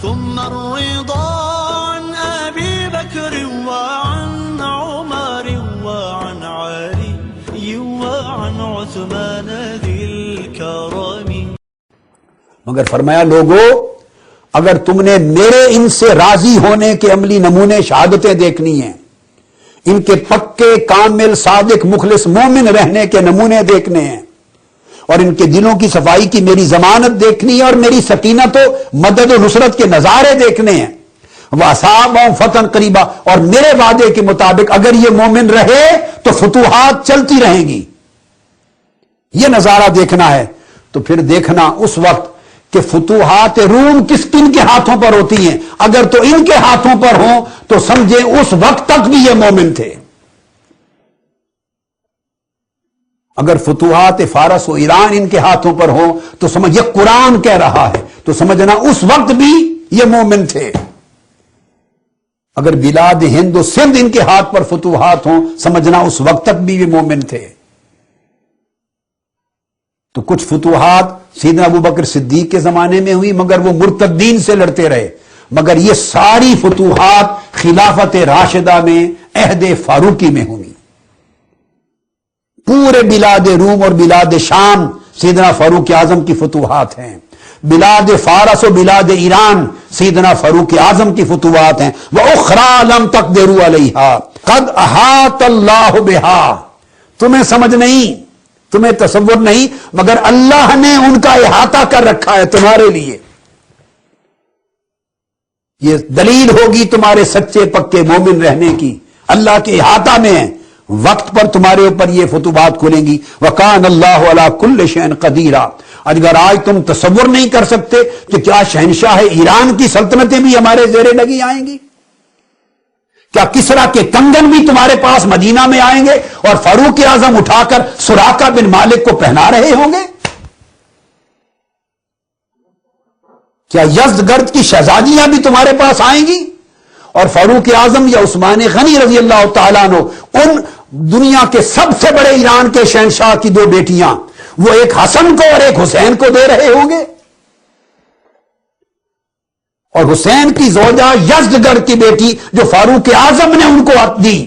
ثم الرضا عن أبي بكر وعن عمر وعن علي وعن عثمان ذي الكرم. مگر فرمایا لوگو اگر تم نے میرے ان سے راضی ہونے کے عملی نمونے شہادتیں دیکھنی ہیں، ان کے پکے کامل صادق مخلص مومن رہنے کے نمونے دیکھنے ہیں، اور ان کے دلوں کی صفائی کی میری ضمانت دیکھنی ہے، اور میری سکینت و مدد و نصرت کے نظارے دیکھنے ہیں، وَأَصَابَهُمْ فَتْحٌ قَرِيبٌ، اور میرے وعدے کے مطابق اگر یہ مومن رہے تو فتوحات چلتی رہیں گی، یہ نظارہ دیکھنا ہے. تو پھر دیکھنا اس وقت کہ فتوحات روم کس کن کے ہاتھوں پر ہوتی ہیں. اگر تو ان کے ہاتھوں پر ہوں تو سمجھے اس وقت تک بھی یہ مومن تھے. اگر فتوحات فارس و ایران ان کے ہاتھوں پر ہوں تو سمجھ یہ قرآن کہہ رہا ہے، تو سمجھنا اس وقت بھی یہ مومن تھے. اگر بلاد ہند و سندھ ان کے ہاتھ پر فتوحات ہوں سمجھنا اس وقت تک بھی یہ مومن تھے. تو کچھ فتوحات سیدنا ابو بکر صدیق کے زمانے میں ہوئی مگر وہ مرتدین سے لڑتے رہے، مگر یہ ساری فتوحات خلافت راشدہ میں عہد فاروقی میں ہوئی. پورے بلاد روم اور بلاد شام سیدنا فاروق اعظم کی فتوحات ہیں. بلاد فارس و بلاد ایران سیدنا فاروق اعظم کی فتوحات ہیں. وَأُخْرَى لَمْ تَقْدِرُوا عَلَيْهَا قَدْ أَحَاطَ اللَّهُ بِهَا، تمہیں سمجھ نہیں، تمہیں تصور نہیں، مگر اللہ نے ان کا احاطہ کر رکھا ہے تمہارے لیے. یہ دلیل ہوگی تمہارے سچے پکے مومن رہنے کی، اللہ کے احاطہ میں ہے، وقت پر تمہارے اوپر یہ فتوحات کھلیں گی. وَكَانَ اللَّهُ عَلَى كُلِّ شَيْءٍ قَدِيرًا، اگر آج تم تصور نہیں کر سکتے کہ کیا شہنشاہ ایران کی سلطنتیں بھی ہمارے زیر لگی آئیں گی، کیا کسرا کے کنگن بھی تمہارے پاس مدینہ میں آئیں گے اور فاروق اعظم اٹھا کر سراقہ بن مالک کو پہنا رہے ہوں گے، کیا یزدگرد کی شہزادیاں بھی تمہارے پاس آئیں گی، اور فاروق اعظم یا عثمان غنی رضی اللہ تعالیٰ عنہ ان دنیا کے سب سے بڑے ایران کے شہنشاہ کی دو بیٹیاں وہ ایک حسن کو اور ایک حسین کو دے رہے ہوں گے، اور حسین کی زوجہ یزدگرد کی بیٹی جو فاروق اعظم نے ان کو عطا دی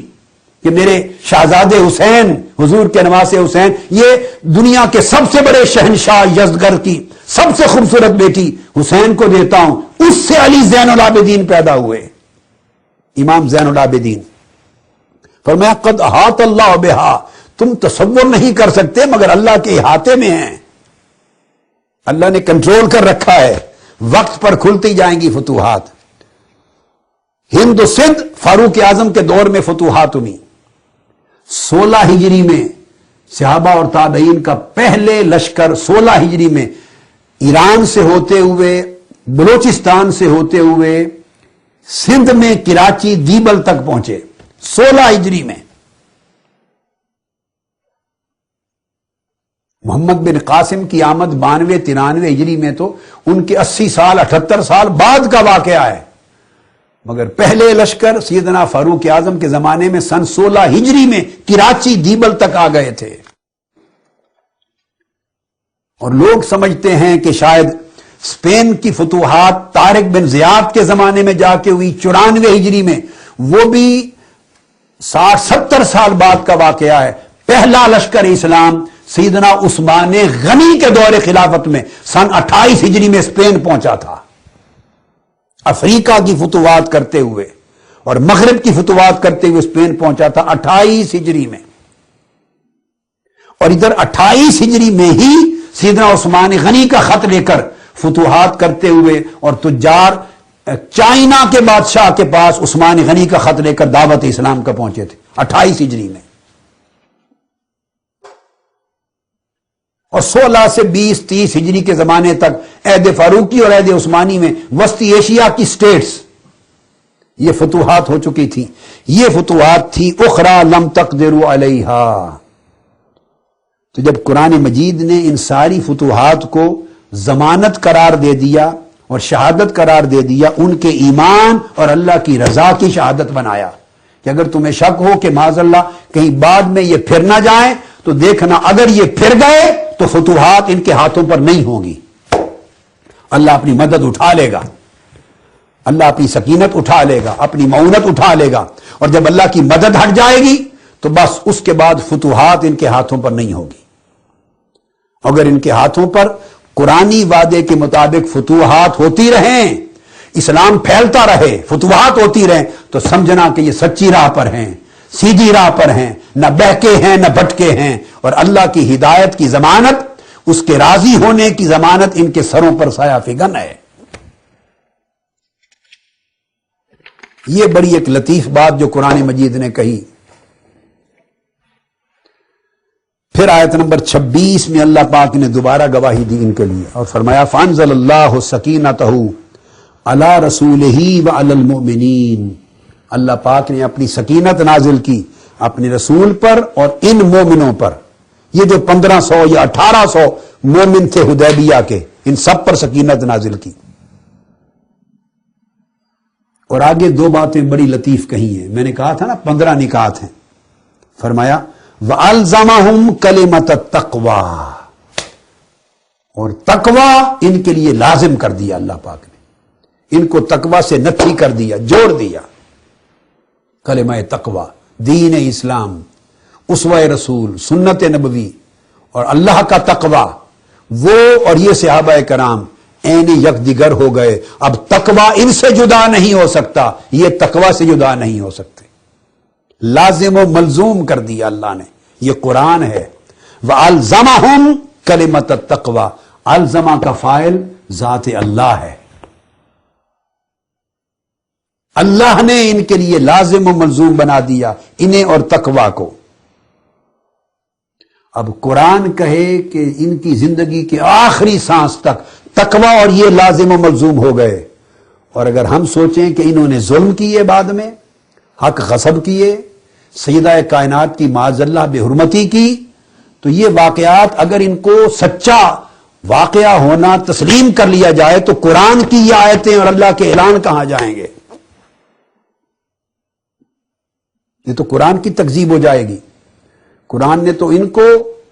کہ میرے شہزادے حسین، حضور کے نواسے حسین، یہ دنیا کے سب سے بڑے شہنشاہ یزدگرد کی سب سے خوبصورت بیٹی حسین کو دیتا ہوں. اس سے علی زین العابدین پیدا ہوئے، امام زین العابدین. فرمایا قد احاط اللہ بہا، تم تصور نہیں کر سکتے مگر اللہ کے احاطے میں ہیں، اللہ نے کنٹرول کر رکھا ہے، وقت پر کھلتی جائیں گی فتوحات. ہند و سندھ فاروق اعظم کے دور میں فتوحات ہوئی. 16 ہجری میں صحابہ اور تابعین کا پہلے لشکر 16 ہجری میں ایران سے ہوتے ہوئے، بلوچستان سے ہوتے ہوئے سندھ میں کراچی دیبل تک پہنچے 16 ہجری میں. محمد بن قاسم کی آمد 92-93 ہجری میں تو ان کے 80 سال 78 سال بعد کا واقعہ ہے، مگر پہلے لشکر سیدنا فاروق اعظم کے زمانے میں سن 16 ہجری میں کراچی دیبل تک آ گئے تھے. اور لوگ سمجھتے ہیں کہ شاید اسپین کی فتوحات طارق بن زیاد کے زمانے میں جا کے ہوئی 94 ہجری میں، وہ بھی 60-70 سال بعد کا واقعہ ہے. پہلا لشکر اسلام سیدنا عثمان غنی کے دور خلافت میں سن 28 ہجری میں اسپین پہنچا تھا، افریقہ کی فتوحات کرتے ہوئے اور مغرب کی فتوحات کرتے ہوئے اسپین پہنچا تھا 28 ہجری میں. اور ادھر 28 ہجری میں ہی سیدنا عثمان غنی کا خط لے کر فتوحات کرتے ہوئے اور تجار چائنا کے بادشاہ کے پاس عثمان غنی کا خط لے کر دعوت اسلام کا پہنچے تھے 28 ہجری میں. اور 16 سے 20-30 ہجری کے زمانے تک عہد فاروقی اور عہد عثمانی میں وسطی ایشیا کی سٹیٹس یہ فتوحات ہو چکی تھی. یہ فتوحات تھی اخرى لم تقدروا علیہا. تو جب قرآن مجید نے ان ساری فتوحات کو ضمانت قرار دے دیا اور شہادت قرار دے دیا، ان کے ایمان اور اللہ کی رضا کی شہادت بنایا کہ اگر تمہیں شک ہو کہ معاذ اللہ کہیں بعد میں یہ پھر نہ جائیں تو دیکھنا اگر یہ پھر گئے تو فتوحات ان کے ہاتھوں پر نہیں ہوں گی، اللہ اپنی مدد اٹھا لے گا. اللہ اپنی سکینت اٹھا لے گا، اپنی معونت اٹھا لے گا، اور جب اللہ کی مدد ہٹ جائے گی تو بس اس کے بعد فتوحات ان کے ہاتھوں پر نہیں ہوگی۔ اگر ان کے ہاتھوں پر قرآنی وعدے کے مطابق فتوحات ہوتی رہیں، اسلام پھیلتا رہے، فتوحات ہوتی رہیں، تو سمجھنا کہ یہ سچی راہ پر ہیں، سیدھی راہ پر ہیں، نہ بہکے ہیں نہ بھٹکے ہیں، اور اللہ کی ہدایت کی ضمانت، اس کے راضی ہونے کی ضمانت ان کے سروں پر سایہ فگن ہے۔ یہ بڑی ایک لطیف بات جو قرآن مجید نے کہی۔ پھر آیت نمبر 26 میں اللہ پاک نے دوبارہ گواہی دی ان کے لیے اور فرمایا فانزل اللہ سکینتہ علی رسولہ وعلی المؤمنین، اللہ پاک نے اپنی سکینت نازل کی اپنے رسول پر اور ان مومنوں پر، یہ جو 1500 یا 1800 مومن تھے حدیبیہ کے، ان سب پر سکینت نازل کی۔ اور آگے دو باتیں بڑی لطیف کہی ہیں، میں نے کہا تھا نا 15 نکات ہیں، فرمایا وَأَلْزَمَهُمْ كَلِمَةَ التَّقْوَى، اور تقوی ان کے لیے لازم کر دیا اللہ پاک نے، ان کو تقوی سے نتھی کر دیا، جوڑ دیا۔ کلمہ تقوی، دین اسلام، اسوہ رسول، سنت نبوی اور اللہ کا تقوی، وہ اور یہ صحابہ کرام عین یک دیگر ہو گئے۔ اب تقوی ان سے جدا نہیں ہو سکتا، یہ تقوی سے جدا نہیں ہو سکتے، لازم و ملزوم کر دیا اللہ نے، یہ قرآن ہے۔ وَأَلْزَمَهُمْ كَلِمَةَ التَّقْوَى، الزما کا فاعل ذات اللہ ہے، اللہ نے ان کے لیے لازم و ملزوم بنا دیا انہیں اور تقوی کو۔ اب قرآن کہے کہ ان کی زندگی کے آخری سانس تک تقوی اور یہ لازم و ملزوم ہو گئے، اور اگر ہم سوچیں کہ انہوں نے ظلم کیے، بعد میں حق غصب کیے، سیدہ کائنات کی معاذ اللہ بے حرمتی کی، تو یہ واقعات اگر ان کو سچا واقعہ ہونا تسلیم کر لیا جائے تو قرآن کی یہ آیتیں اور اللہ کے اعلان کہاں جائیں گے؟ یہ تو قرآن کی تکذیب ہو جائے گی۔ قرآن نے تو ان کو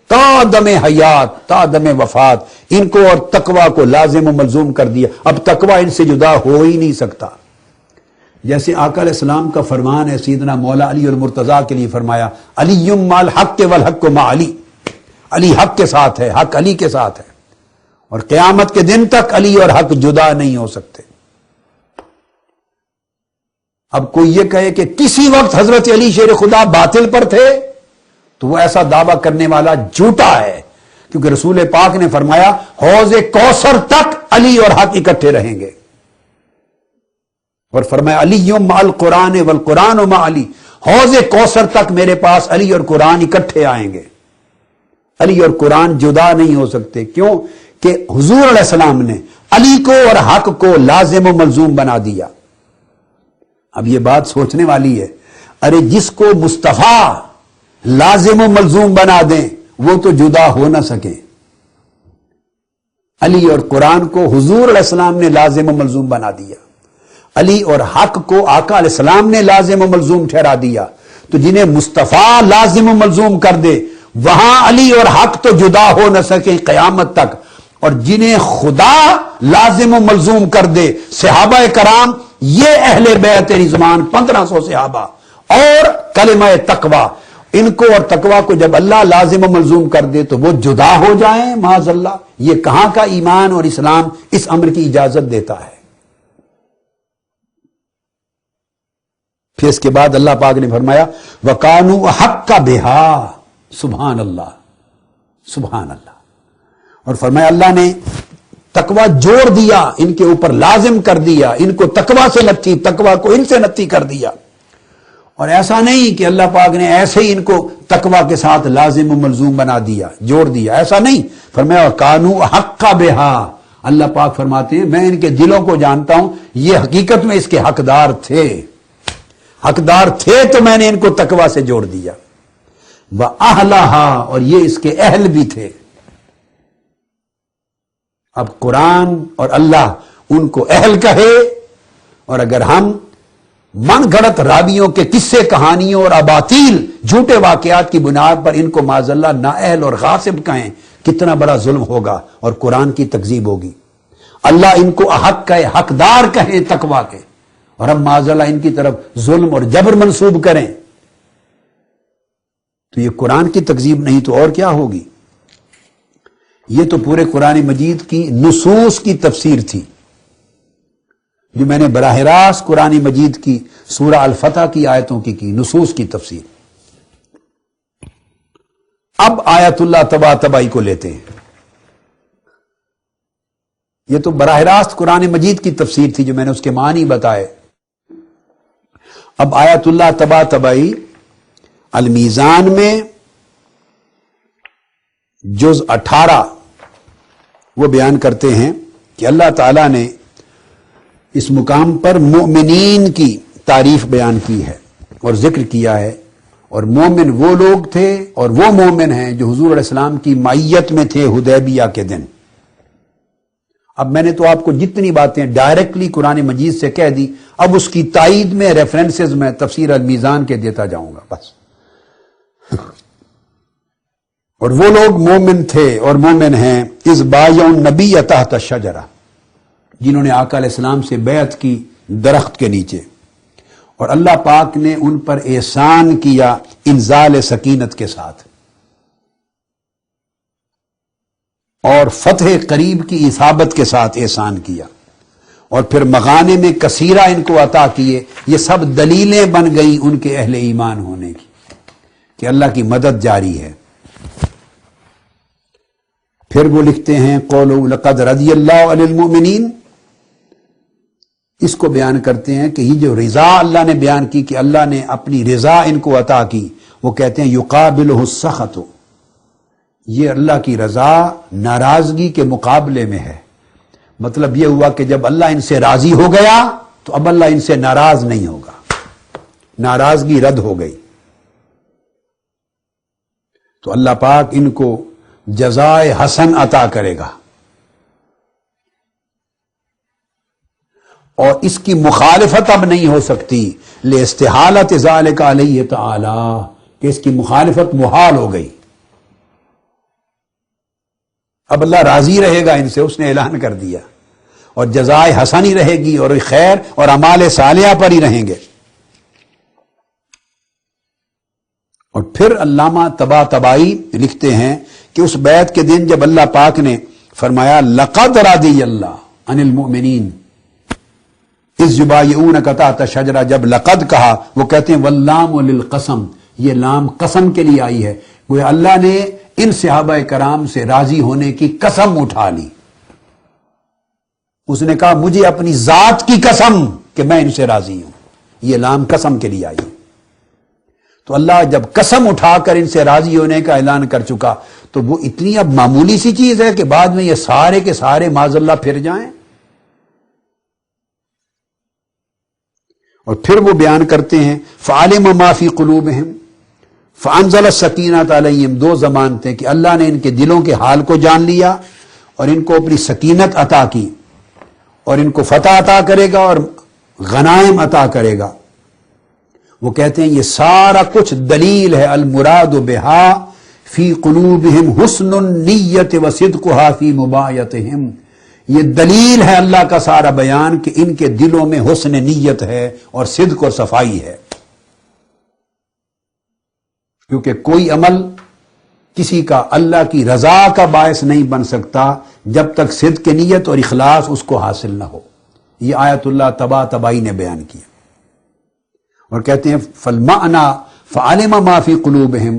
تا دم حیات، تا دم وفات، ان کو اور تقوی کو لازم و ملزوم کر دیا، اب تقوی ان سے جدا ہو ہی نہیں سکتا۔ جیسے آقا علیہ السلام کا فرمان ہے سیدنا مولا علی المرتضیٰ کے لیے، فرمایا علی مع الحق والحق مع علی، علی حق کے ساتھ ہے، حق علی کے ساتھ ہے، اور قیامت کے دن تک علی اور حق جدا نہیں ہو سکتے۔ اب کوئی یہ کہے کہ کسی وقت حضرت علی شیر خدا باطل پر تھے تو وہ ایسا دعویٰ کرنے والا جھوٹا ہے، کیونکہ رسول پاک نے فرمایا حوض کوثر تک علی اور حق اکٹھے رہیں گے، اور فرمایا علی مع القرآن والقرآن مع علی، حوض کوثر تک میرے پاس علی اور قرآن اکٹھے آئیں گے، علی اور قرآن جدا نہیں ہو سکتے۔ کیوں کہ حضور علیہ السلام نے علی کو اور حق کو لازم و ملزوم بنا دیا۔ اب یہ بات سوچنے والی ہے، ارے جس کو مصطفیٰ لازم و ملزوم بنا دیں وہ تو جدا ہو نہ سکے۔ علی اور قرآن کو حضور علیہ السلام نے لازم و ملزوم بنا دیا، علی اور حق کو آقا علیہ السلام نے لازم و ملزوم ٹھہرا دیا، تو جنہیں مصطفیٰ لازم و ملزوم کر دے وہاں علی اور حق تو جدا ہو نہ سکے قیامت تک، اور جنہیں خدا لازم و ملزوم کر دے، صحابہ کرام، یہ اہل بیت رضوان 1500 صحابہ اور کلمہ تقوی، ان کو اور تقوی کو جب اللہ لازم و ملزوم کر دے تو وہ جدا ہو جائیں معاذ اللہ، یہ کہاں کا ایمان اور اسلام اس امر کی اجازت دیتا ہے؟ پھر اس کے بعد اللہ پاک نے فرمایا وَقَانُوا حَقَّ بِهَا، سبحان اللہ، سبحان اللہ، اور فرمایا اللہ نے تقوی جوڑ دیا ان کے اوپر، لازم کر دیا ان کو، تقوی سے نتھی، تقوی کو ان سے نتھی کر دیا۔ اور ایسا نہیں کہ اللہ پاک نے ایسے ہی ان کو تقوی کے ساتھ لازم و ملزوم بنا دیا، جوڑ دیا، ایسا نہیں، فرمایا وَقَانُوا حَقَّ بِهَا، اللہ پاک فرماتے ہیں میں ان کے دلوں کو جانتا ہوں، یہ حقیقت میں اس کے حقدار تھے، حقدار تھے تو میں نے ان کو تقوی سے جوڑ دیا۔ وَأَهْلَهَا، اور یہ اس کے اہل بھی تھے۔ اب قرآن اور اللہ ان کو اہل کہے، اور اگر ہم من گھڑت راویوں کے قصے کہانیوں اور اباطیل جھوٹے واقعات کی بنیاد پر ان کو معاذ اللہ نااہل اور غاصب کہیں، کتنا بڑا ظلم ہوگا اور قرآن کی تکذیب ہوگی۔ اللہ ان کو احق کا حقدار کہیں تقوی کے، اور ہم معاذاللہ ان کی طرف ظلم اور جبر منسوب کریں، تو یہ قرآن کی تکذیب نہیں تو اور کیا ہوگی؟ یہ تو پورے قرآن مجید کی نصوص کی تفسیر تھی جو میں نے براہ راست قرآن مجید کی سورہ الفتح کی آیتوں کی نصوص کی تفسیر۔ اب آیت اللہ تبا تبائی کو لیتے ہیں، یہ تو براہ راست قرآن مجید کی تفسیر تھی جو میں نے اس کے معنی بتائے۔ اب آیت اللہ تبا تبائی المیزان میں جز 18 وہ بیان کرتے ہیں کہ اللہ تعالیٰ نے اس مقام پر مومنین کی تعریف بیان کی ہے اور ذکر کیا ہے، اور مومن وہ لوگ تھے اور وہ مومن ہیں جو حضور علیہ السلام کی معیت میں تھے حدیبیہ کے دن۔ اب میں نے تو آپ کو جتنی باتیں ڈائریکٹلی قرآن مجید سے کہہ دی، اب اس کی تائید میں ریفرنسز میں تفسیر المیزان کے دیتا جاؤں گا بس۔ اور وہ لوگ مومن تھے اور مومن ہیں اذ بایعوا النبی تحت الشجرہ، جنہوں نے آقا علیہ السلام سے بیعت کی درخت کے نیچے، اور اللہ پاک نے ان پر احسان کیا انزال سکینت کے ساتھ، اور فتح قریب کی اصابت کے ساتھ احسان کیا، اور پھر مغانم کثیرہ ان کو عطا کیے۔ یہ سب دلیلیں بن گئیں ان کے اہل ایمان ہونے کی کہ اللہ کی مدد جاری ہے۔ پھر وہ لکھتے ہیں قولوا لقد رضی اللہ عن المؤمنین، اس کو بیان کرتے ہیں کہ یہ جو رضا اللہ نے بیان کی کہ اللہ نے اپنی رضا ان کو عطا کی، وہ کہتے ہیں یقابلہ السخط، یہ اللہ کی رضا ناراضگی کے مقابلے میں ہے۔ مطلب یہ ہوا کہ جب اللہ ان سے راضی ہو گیا تو اب اللہ ان سے ناراض نہیں ہوگا، ناراضگی رد ہو گئی، تو اللہ پاک ان کو جزائے حسن عطا کرے گا، اور اس کی مخالفت اب نہیں ہو سکتی لاستحالۃ ذالک علیہ تعالی، کہ اس کی مخالفت محال ہو گئی۔ اب اللہ راضی رہے گا ان سے، اس نے اعلان کر دیا، اور جزائے حسن ہی رہے گی، اور خیر اور اعمال صالحہ پر ہی رہیں گے۔ اور پھر علامہ طباطبائی لکھتے ہیں کہ اس بیعت کے دن جب اللہ پاک نے فرمایا لقد رضی اللہ عن المؤمنین اذ یبایعونک تحت الشجرہ، جب لقد کہا وہ کہتے ہیں واللام للقسم، یہ لام قسم کے لیے آئی ہے، گویا اللہ نے ان صحابہ کرام سے راضی ہونے کی قسم اٹھا لی۔ اس نے کہا مجھے اپنی ذات کی قسم کہ میں ان سے راضی ہوں، یہ لام قسم کے لیے آئی ہے۔ تو اللہ جب قسم اٹھا کر ان سے راضی ہونے کا اعلان کر چکا تو وہ اتنی اب معمولی سی چیز ہے کہ بعد میں یہ سارے کے سارے معاذ اللہ پھر جائیں۔ اور پھر وہ بیان کرتے ہیں فعلم ما فی قلوبہم فانزل السکینۃ علیہم، دو ضمانتیں کہ اللہ نے ان کے دلوں کے حال کو جان لیا اور ان کو اپنی سکینت عطا کی، اور ان کو فتح عطا کرے گا اور غنائم عطا کرے گا۔ وہ کہتے ہیں یہ سارا کچھ دلیل ہے، المراد بہا فی قلوبہم حسن النیت وصدقھا فی مبایعتہم، یہ دلیل ہے اللہ کا سارا بیان کہ ان کے دلوں میں حسن نیت ہے اور صدق اور صفائی ہے، کیونکہ کوئی عمل کسی کا اللہ کی رضا کا باعث نہیں بن سکتا جب تک صدق نیت اور اخلاص اس کو حاصل نہ ہو۔ یہ آیت اللہ طباطبائی نے بیان کیا، اور کہتے ہیں فالمعنی فعلم ما فی قلوبہم،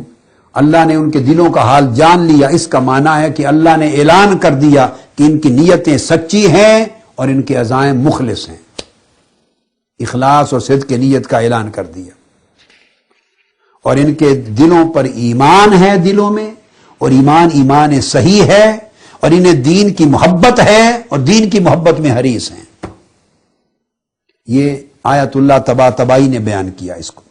اللہ نے ان کے دلوں کا حال جان لیا، اس کا معنی ہے کہ اللہ نے اعلان کر دیا کہ ان کی نیتیں سچی ہیں اور ان کے عزائم مخلص ہیں، اخلاص اور صدق نیت کا اعلان کر دیا، اور ان کے دلوں پر ایمان ہے، دلوں میں، اور ایمان صحیح ہے، اور انہیں دین کی محبت ہے اور دین کی محبت میں حریص ہیں۔ یہ آیت اللہ طباطبائی نے بیان کیا اس کو۔